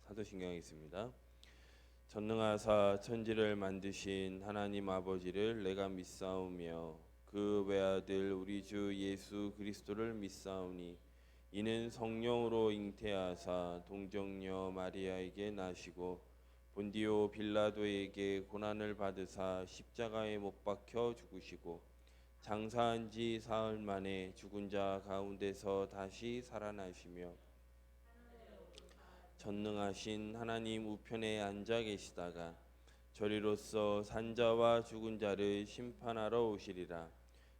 사도신경에 있습니다. 전능하사 천지를 만드신 하나님 아버지를 내가 믿사오며 그 외아들 우리 주 예수 그리스도를 믿사오니 이는 성령으로 잉태하사 동정녀 마리아에게 나시고 본디오 빌라도에게 고난을 받으사 십자가에 못 박혀 죽으시고 장사한 지 사흘 만에 죽은 자 가운데서 다시 살아나시며 전능하신 하나님 우편에 앉아 계시다가 저리로서 산자와 죽은 자를 심판하러 오시리라.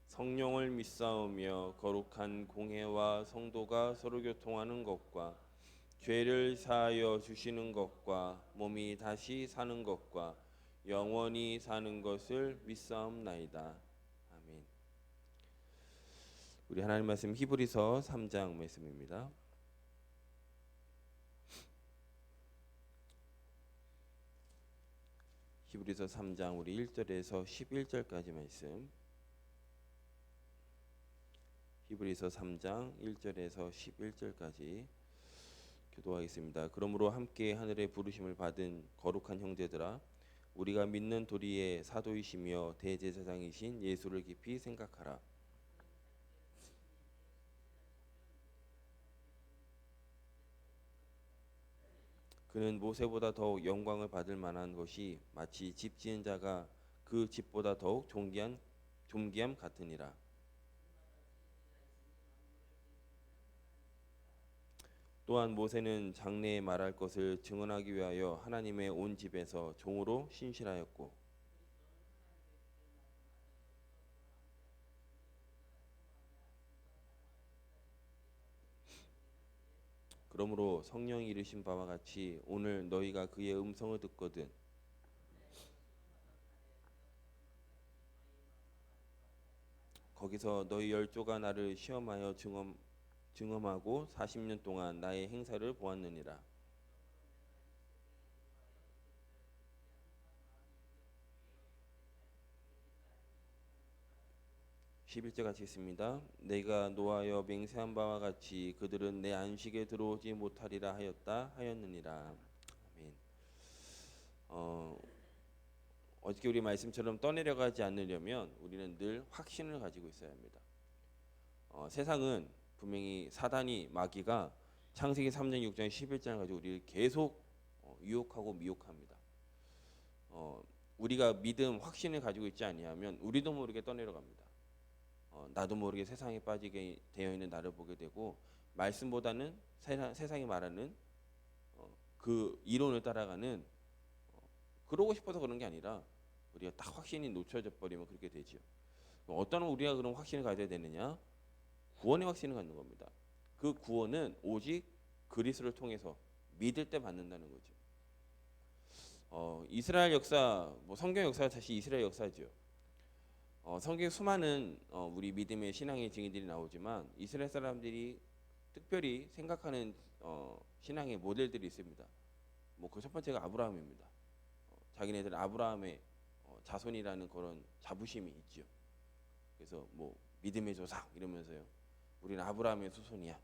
성령을 믿사오며 거룩한 공회와 성도가 서로 교통하는 것과 죄를 사하여 주시는 것과 몸이 다시 사는 것과 영원히 사는 것을 믿사옵나이다. 아멘. 우리 하나님 말씀 히브리서 3장 말씀입니다. 히브리서 3장 우리 1절에서 11절까지 말씀. 히브리서 3장 1절에서 11절까지 교도하겠습니다. 그러므로 함께 하늘의 부르심을 받은 거룩한 형제들아, 우리가 믿는 도리의 사도이시며 대제사장이신 예수를 깊이 생각하라. 그는 모세보다 더욱 영광을 받을 만한 것이 마치 집 지은 자가 그 집보다 더욱 존귀함 같으니라. 또한 모세는 장래에 말할 것을 증언하기 위하여 하나님의 온 집에서 종으로 신실하였고, 그러므로 성령이 이르신 바와 같이 오늘 너희가 그의 음성을 듣거든 거기서 너희 열조가 나를 시험하여 증험하고 40년 동안 나의 행사를 보았느니라. 11절 같이 있습니다. 내가 노하여 맹세한 바와 같이 그들은 내 안식에 들어오지 못하리라 하였느니라. 아멘. 어저께 우리 말씀처럼 떠내려가지 않으려면 우리는 늘 확신을 가지고 있어야 합니다. 세상은 분명히 사단이 마귀가 창세기 3장 6장 11장을 가지고 우리를 계속 유혹하고 미혹합니다. 우리가 믿음 확신을 가지고 있지 아니하면 우리도 모르게 떠내려갑니다. 나도 모르게 세상에 빠지게 되어 있는 나를 보게 되고 말씀보다는 세상이 말하는 그 이론을 따라가는 그러고 싶어서 그런 게 아니라 우리가 딱 확신이 놓쳐져 버리면 그렇게 되죠. 어떤 우리가 그런 확신을 가져야 되느냐? 구원의 확신을 갖는 겁니다. 그 구원은 오직 그리스도를 통해서 믿을 때 받는다는 거죠. 이스라엘 역사, 성경 역사가 다시 이스라엘 역사죠. 성경 수많은 우리 믿음의 신앙의 증인들이 나오지만 이스라엘 사람들이 특별히 생각하는 신앙의 모델들이 있습니다. 그 첫 번째가 아브라함입니다. 자기네들은 아브라함의 자손이라는 그런 자부심이 있죠. 그래서 믿음의 조상 이러면서요. 우리는 아브라함의 후손이야.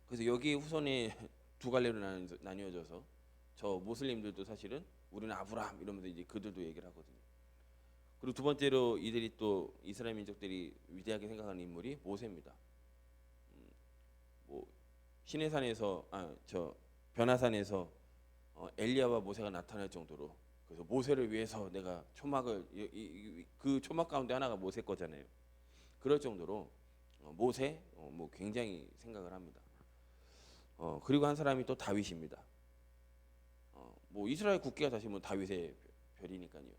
그래서 여기 후손이 두 갈래로 나뉘어져서 저 모슬림들도 사실은 우리는 아브라함 이러면서 이제 그들도 얘기를 하거든요. 그리고 두 번째로 이들이 또 이스라엘 민족들이 위대하게 생각하는 인물이 모세입니다. 시내산에서 변화산에서 엘리야와 모세가 나타날 정도로, 그래서 모세를 위해서 내가 초막을 그 초막 가운데 하나가 모세 거잖아요. 그럴 정도로 모세 굉장히 생각을 합니다. 그리고 한 사람이 또 다윗입니다. 이스라엘 국기가 사실 다윗의 별이니까요.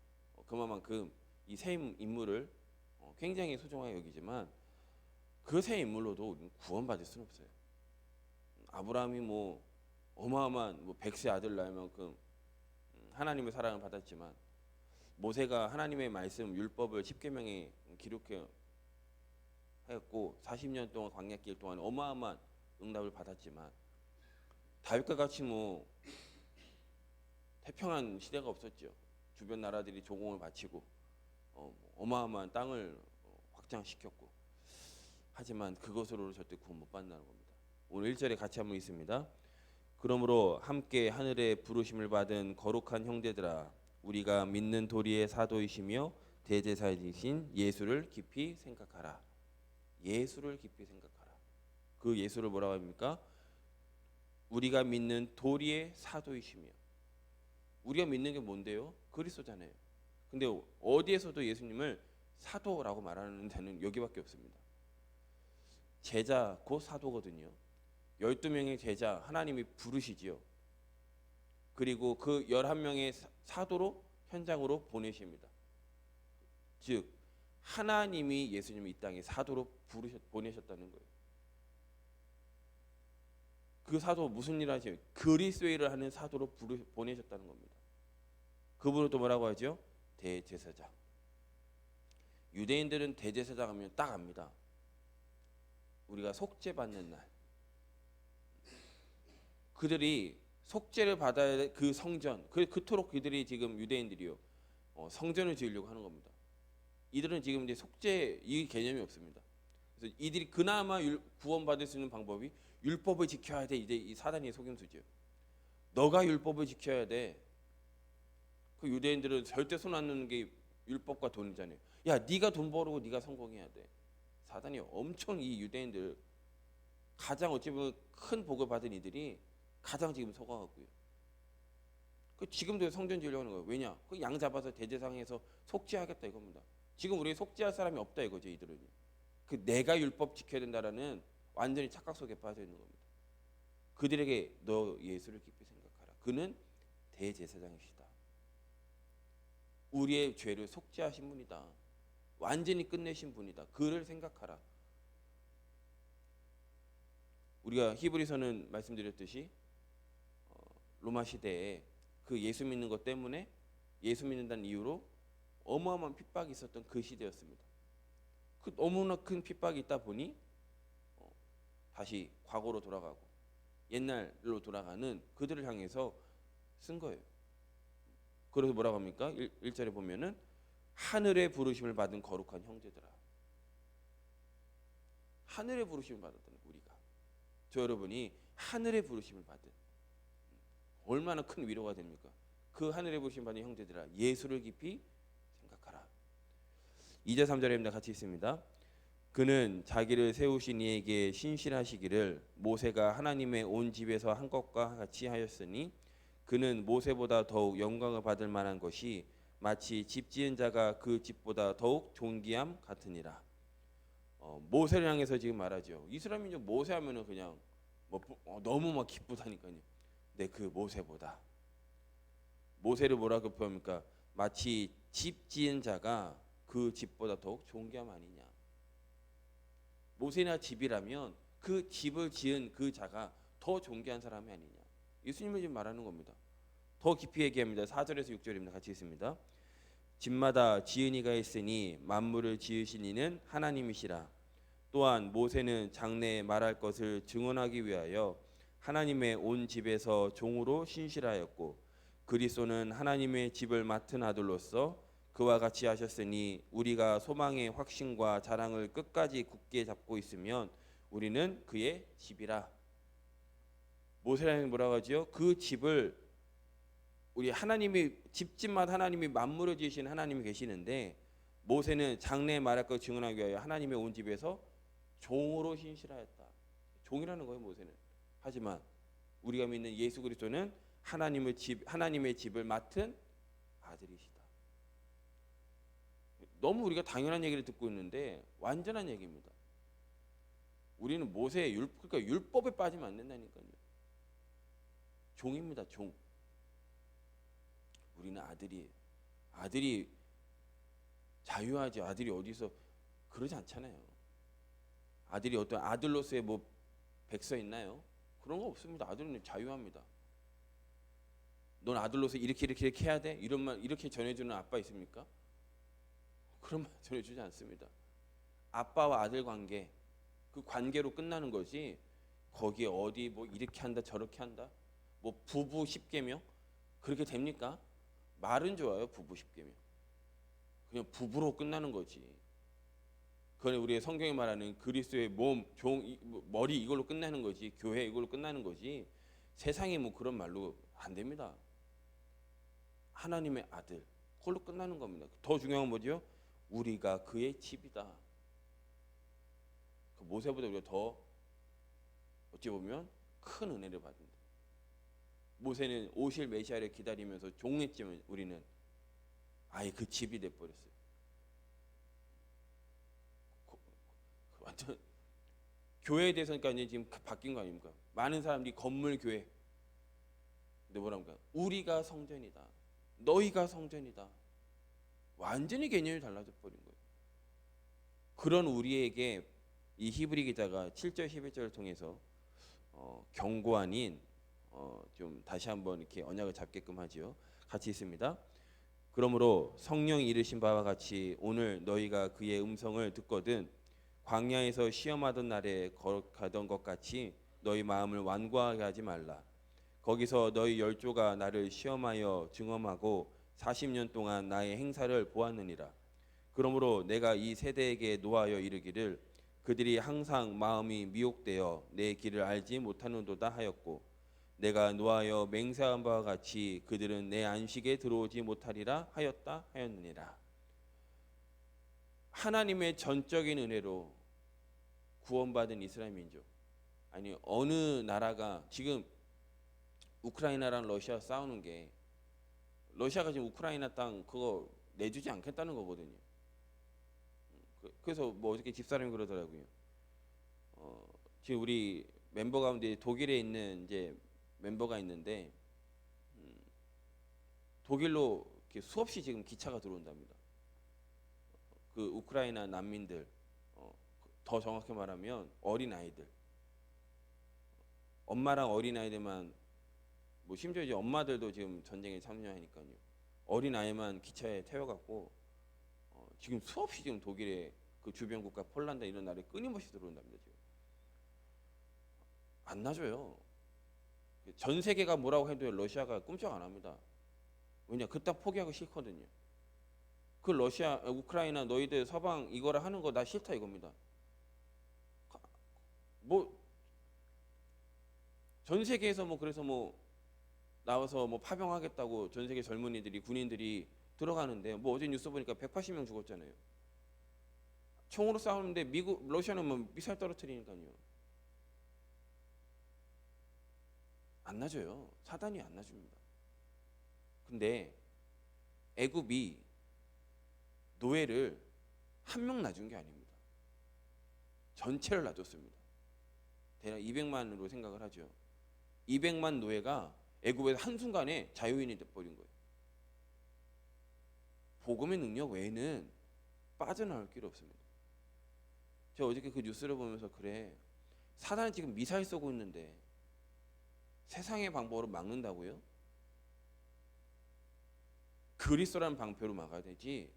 그만큼 이 세 인물을 굉장히 소중하게 여기지만 그 세 인물로도 우리는 구원받을 수는 없어요. 아브라함이 어마어마한 100세 아들 낳을 만큼 하나님의 사랑을 받았지만, 모세가 하나님의 말씀 율법을 10계명에 기록해 했고 40년 동안 광야길 동안 어마어마한 응답을 받았지만, 다윗과 같이 태평한 시대가 없었죠. 주변 나라들이 조공을 바치고 어마어마한 땅을 확장시켰고, 하지만 그것으로 절대 구원 못 받는다는 겁니다. 오늘 1절에 같이 한번 있습니다. 그러므로 함께 하늘의 부르심을 받은 거룩한 형제들아, 우리가 믿는 도리의 사도이시며 대제사이신 예수를 깊이 생각하라. 예수를 깊이 생각하라. 그 예수를 뭐라고 합니까? 우리가 믿는 도리의 사도이시며. 우리가 믿는 게 뭔데요? 그리스도잖아요. 근데 어디에서도 예수님을 사도라고 말하는 데는 여기밖에 없습니다. 제자 곧 사도거든요. 12명의 제자 하나님이 부르시지요. 그리고 그 11명의 사도로 현장으로 보내십니다. 즉 하나님이 예수님을 이 땅에 사도로 보내셨다는 거예요. 그 사도 무슨 일을 하시죠? 그리스도의 일을 하는 사도로 보내셨다는 겁니다. 그분을 또 뭐라고 하죠? 대제사장. 유대인들은 대제사장 하면 딱 압니다. 우리가 속죄 받는 날, 그들이 속죄를 받아야 될 그 성전, 그토록 그들이 지금 유대인들이요 성전을 지으려고 하는 겁니다. 이들은 지금 이제 속죄 이 개념이 없습니다. 그래서 이들이 그나마 구원받을 수 있는 방법이 율법을 지켜야 돼. 이제 이 사단의 속임수죠. 너가 율법을 지켜야 돼. 그 유대인들은 절대 손 안 놓는 게 율법과 돈이잖아요. 야, 네가 돈 벌고 네가 성공해야 돼. 사단이 엄청 이 유대인들 가장 어찌 보면 큰 복을 받은 이들이 가장 지금 속아가고요. 그 지금도 성전 지으려고 하는 거예요. 왜냐? 그 양 잡아서 대제상에서 속죄하겠다 이겁니다. 지금 우리 속죄할 사람이 없다 이거죠. 이들은 그 내가 율법 지켜야 된다라는 완전히 착각 속에 빠져 있는 겁니다. 그들에게 너 예수를 깊이 생각하라. 그는 대제사장이시다. 우리의 죄를 속죄하신 분이다. 완전히 끝내신 분이다. 그를 생각하라. 우리가 히브리서는 말씀드렸듯이 로마 시대에 그 예수 믿는 것 때문에 예수 믿는다는 이유로 어마어마한 핍박이 있었던 그 시대였습니다. 그 너무나 큰 핍박이 있다 보니 다시 과거로 돌아가고 옛날로 돌아가는 그들을 향해서 쓴 거예요. 그래서 뭐라고 합니까? 1절에 보면은 하늘의 부르심을 받은 거룩한 형제들아. 하늘의 부르심을 받았다는 우리가. 저 여러분이 하늘의 부르심을 받은 얼마나 큰 위로가 됩니까? 그 하늘의 부르심 받은 형제들아, 예수를 깊이 생각하라. 2절 3절입니다. 같이 있습니다. 그는 자기를 세우신 이에게 신실하시기를 모세가 하나님의 온 집에서 한 것과 같이 하였으니 그는 모세보다 더욱 영광을 받을 만한 것이 마치 집 지은 자가 그 집보다 더욱 존귀함 같으니라. 모세를 향해서 지금 말하죠. 이스라엘 민족 모세 하면은 그냥 너무 막 기쁘다니까요. 근데 그 모세보다 모세를 뭐라고 표현합니까? 마치 집 지은 자가 그 집보다 더욱 존귀함 아니냐. 모세나 집이라면 그 집을 지은 그 자가 더 존귀한 사람이 아니냐. 예수님을 지금 말하는 겁니다. 더 깊이 얘기합니다. 4절에서 6절입니다. 같이 있습니다. 집마다 지은 이가 있으니 만물을 지으신 이는 하나님이시라. 또한 모세는 장래에 말할 것을 증언하기 위하여 하나님의 온 집에서 종으로 신실하였고 그리스도는 하나님의 집을 맡은 아들로서 그와 같이 하셨으니 우리가 소망의 확신과 자랑을 끝까지 굳게 잡고 있으면 우리는 그의 집이라. 모세라는 뭐라고 하죠? 그 집을 우리 하나님이 집집마다 하나님이 만물을 지으신 하나님이 계시는데 모세는 장래에 말할 것 증언하기 위하여 하나님의 온 집에서 종으로 신실하였다. 종이라는 거예요, 모세는. 하지만 우리가 믿는 예수 그리스도는 하나님의 집을 맡은 아들이시다. 너무 우리가 당연한 얘기를 듣고 있는데 완전한 얘기입니다. 우리는 모세의 그러니까 율법에 빠지면 안 된다니까요. 종입니다, 종. 우리는 아들이에요. 아들이 자유하지. 아들이 어디서 그러지 않잖아요. 아들이 어떤 아들로서의 뭐 백서 있나요? 그런 거 없습니다. 아들은 자유합니다. 넌 아들로서 이렇게 해야 돼? 이런 말 이렇게 전해주는 아빠 있습니까? 그런 말 전해주지 않습니다. 아빠와 아들 관계, 그 관계로 끝나는 거지. 거기에 어디 뭐 이렇게 한다 저렇게 한다, 뭐 부부 10계명 그렇게 됩니까? 말은 좋아요. 부부 10계명 그냥 부부로 끝나는 거지. 그건 우리의 성경이 말하는 그리스도의 몸, 머리 이걸로 끝나는 거지. 교회 이걸로 끝나는 거지. 세상에 뭐 그런 말로 안 됩니다. 하나님의 아들, 그걸로 끝나는 겁니다. 더 중요한 건 뭐죠? 우리가 그의 집이다. 그 모세보다 우리가 더 어찌 보면 큰 은혜를 받는다. 모세는 오실 메시아를 기다리면서 종했지만 우리는 아예 그 집이 돼버렸어요. 완전 교회에 대해서니까 이제 지금 바뀐 거 아닙니까? 많은 사람들이 건물 교회. 근데 뭐랍니까? 우리가 성전이다. 너희가 성전이다. 완전히 개념이 달라져 버린 거예요. 그런 우리에게 이 히브리 기자가 7절 11절을 통해서 경고 아닌 좀 다시 한번 이렇게 언약을 잡게끔 하지요. 같이 있습니다. 그러므로 성령이 이르신 바와 같이 오늘 너희가 그의 음성을 듣거든 광야에서 시험하던 날에 거룩하던 것 같이 너희 마음을 완고하게 하지 말라. 거기서 너희 열조가 나를 시험하여 증험하고 40년 동안 나의 행사를 보았느니라. 그러므로 내가 이 세대에게 노하여 이르기를 그들이 항상 마음이 미혹되어 내 길을 알지 못하는도다 하였고 내가 노하여 맹세한 바와 같이 그들은 내 안식에 들어오지 못하리라 하였다 하였느니라. 하나님의 전적인 은혜로 구원받은 이스라엘 민족, 아니 어느 나라가 지금 우크라이나랑 러시아 싸우는 게 러시아가 지금 우크라이나 땅 그거 내주지 않겠다는 거거든요. 그래서 뭐 어저께 집사람이 그러더라고요. 지금 우리 멤버 가운데 독일에 있는 이제 멤버가 있는데 독일로 이렇게 수없이 지금 기차가 들어온답니다. 그 우크라이나 난민들, 더 정확히 말하면 어린 아이들, 엄마랑 어린 아이들만, 뭐 심지어 이제 엄마들도 지금 전쟁에 참여하니까요. 어린 아이만 기차에 태워갖고 지금 수없이 지금 독일의 그 주변 국가 폴란드 이런 나라에 끊임없이 들어온답니다. 지금 안 놔줘요. 전 세계가 뭐라고 해도 러시아가 꼼짝 안 합니다. 왜냐, 그딱 포기하고 싫거든요. 그 러시아, 우크라이나 너희들 서방 이거를 하는 거 나 싫다 이겁니다. 뭐 전 세계에서 뭐 그래서 뭐 나와서 뭐 파병하겠다고 전 세계 젊은이들이 군인들이 들어가는데 뭐 어제 뉴스 보니까 180명 죽었잖아요. 총으로 싸우는데 미국, 러시아는 뭐 미사일 떨어뜨리니까요. 안 놔줘요. 사단이 안 놔줍니다. 근데 애굽이 노예를 한 명 놔준 게 아닙니다. 전체를 놔줬습니다. 대략 200만으로 생각을 하죠. 200만 노예가 애굽에서 한순간에 자유인이 돼버린 거예요. 복음의 능력 외에는 빠져나올 길 없습니다. 제가 어저께 그 뉴스를 보면서 그래, 사단이 지금 미사일 쏘고 있는데 세상의 방법으로 막는다고요? 그리스도라는 방패로 막아야 되지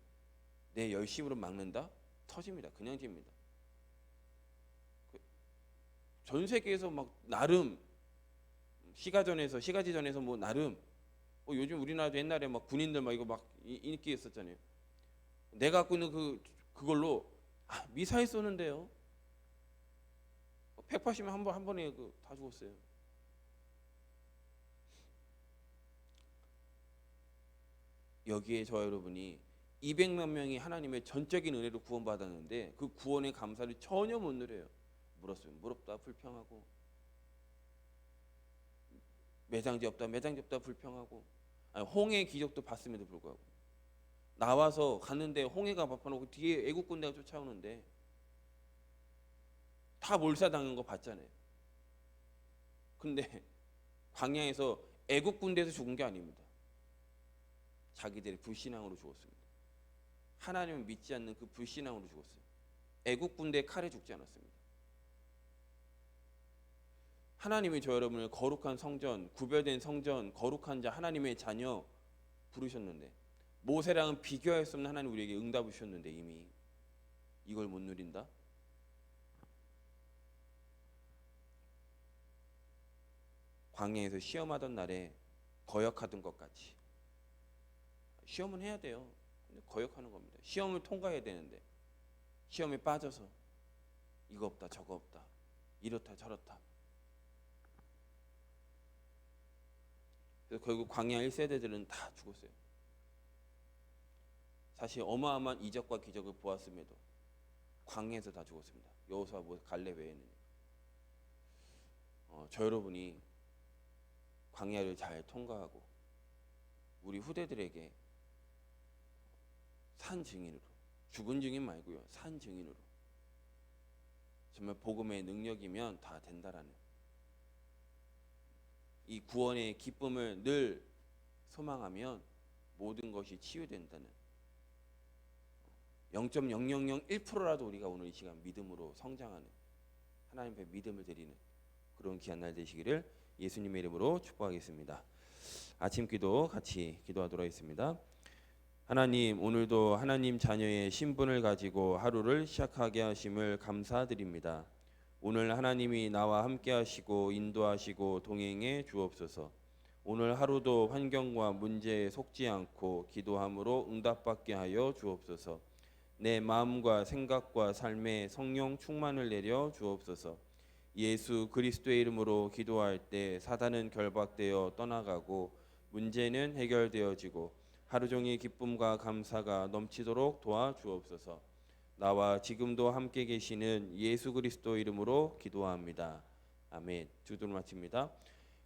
내 열심으로 막는다? 터집니다. 그냥 집니다. 전 세계에서 막 나름 시가지 전에서 뭐 나름 요즘 우리나라도 옛날에 막 군인들 막 이거 막 인기 있었잖아요. 내가 갖고 있는 그걸로 미사일 쏘는데요. 180명 한 번에 다 죽었어요. 여기에 저와 여러분이 200만 명이 하나님의 전적인 은혜로 구원받았는데 그 구원의 감사를 전혀 못 누려요. 물었으면 물었다 불평하고, 매장지 없다 불평하고, 아니, 홍해 기적도 봤음에도 불구하고 나와서 갔는데 홍해가 막혀놓고 뒤에 애국 군대가 쫓아오는데 다 몰살당한 거 봤잖아요. 근데 광야에서 애국 군대에서 죽은 게 아닙니다. 자기들의 불신앙으로 죽었습니다. 하나님을 믿지 않는 그 불신앙으로 죽었어요. 애국 군대의 칼에 죽지 않았습니다. 하나님이 저 여러분을 거룩한 성전, 구별된 성전, 거룩한 자, 하나님의 자녀 부르셨는데 모세랑은 비교할 수 없는 하나님 우리에게 응답을 주셨는데 이미 이걸 못 누린다? 광야에서 시험하던 날에 거역하던 것 같이 시험은 해야 돼요. 근데 거역하는 겁니다. 시험을 통과해야 되는데 시험에 빠져서 이거 없다 저거 없다 이렇다 저렇다 그래서 결국 광야 1세대들은 다 죽었어요. 사실 어마어마한 이적과 기적을 보았음에도 광야에서 다 죽었습니다. 여호수아 갈렙 외에는. 저 여러분이 광야를 잘 통과하고 우리 후대들에게 산 증인으로, 죽은 증인 말고요, 산 증인으로 정말 복음의 능력이면 다 된다라는 이 구원의 기쁨을 늘 소망하면 모든 것이 치유된다는 0.0001%라도 우리가 오늘 이 시간 믿음으로 성장하는 하나님 앞에 믿음을 드리는 그런 귀한 날 되시기를 예수님의 이름으로 축복하겠습니다. 아침 기도 같이 기도하도록 하겠습니다. 하나님, 오늘도 하나님 자녀의 신분을 가지고 하루를 시작하게 하심을 감사드립니다. 오늘 하나님이 나와 함께 하시고 인도하시고 동행해 주옵소서. 오늘 하루도 환경과 문제에 속지 않고 기도함으로 응답받게 하여 주옵소서. 내 마음과 생각과 삶에 성령 충만을 내려 주옵소서. 예수 그리스도의 이름으로 기도할 때 사단은 결박되어 떠나가고 문제는 해결되어지고 하루 종일 기쁨과 감사가 넘치도록 도와주옵소서. 나와 지금도 함께 계시는 예수 그리스도 이름으로 기도합니다. 아멘. 기도를 마칩니다.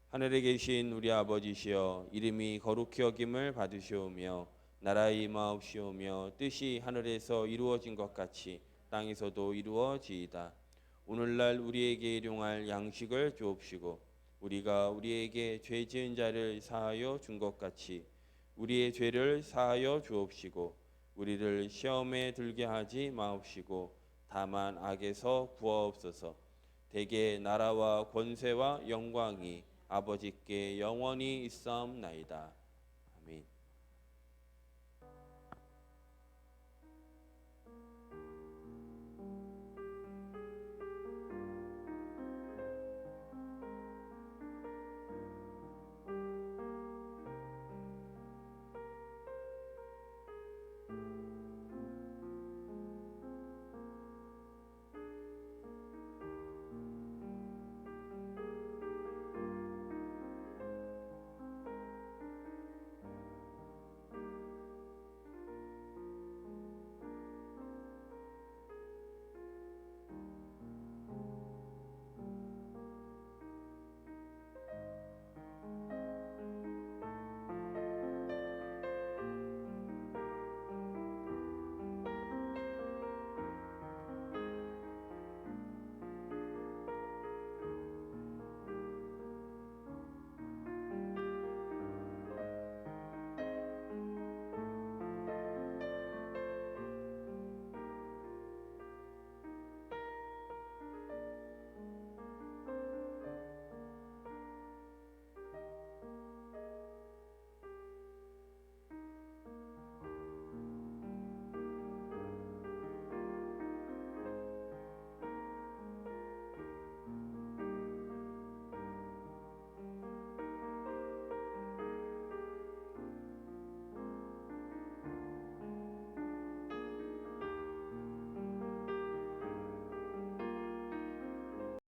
하늘에 계신 우리 아버지시여, 이름이 거룩히 여김을 받으시오며 나라의 임하옵시오며 뜻이 하늘에서 이루어진 것 같이 땅에서도 이루어지이다. 오늘날 우리에게 일용할 양식을 주옵시고 우리가 우리에게 죄 지은 자를 사하여 준 것 같이 우리의 죄를 사하여 주옵시고 우리를 시험에 들게 하지 마옵시고 다만 악에서 구하옵소서. 대개 나라와 권세와 영광이 아버지께 영원히 있사옵나이다. 아멘.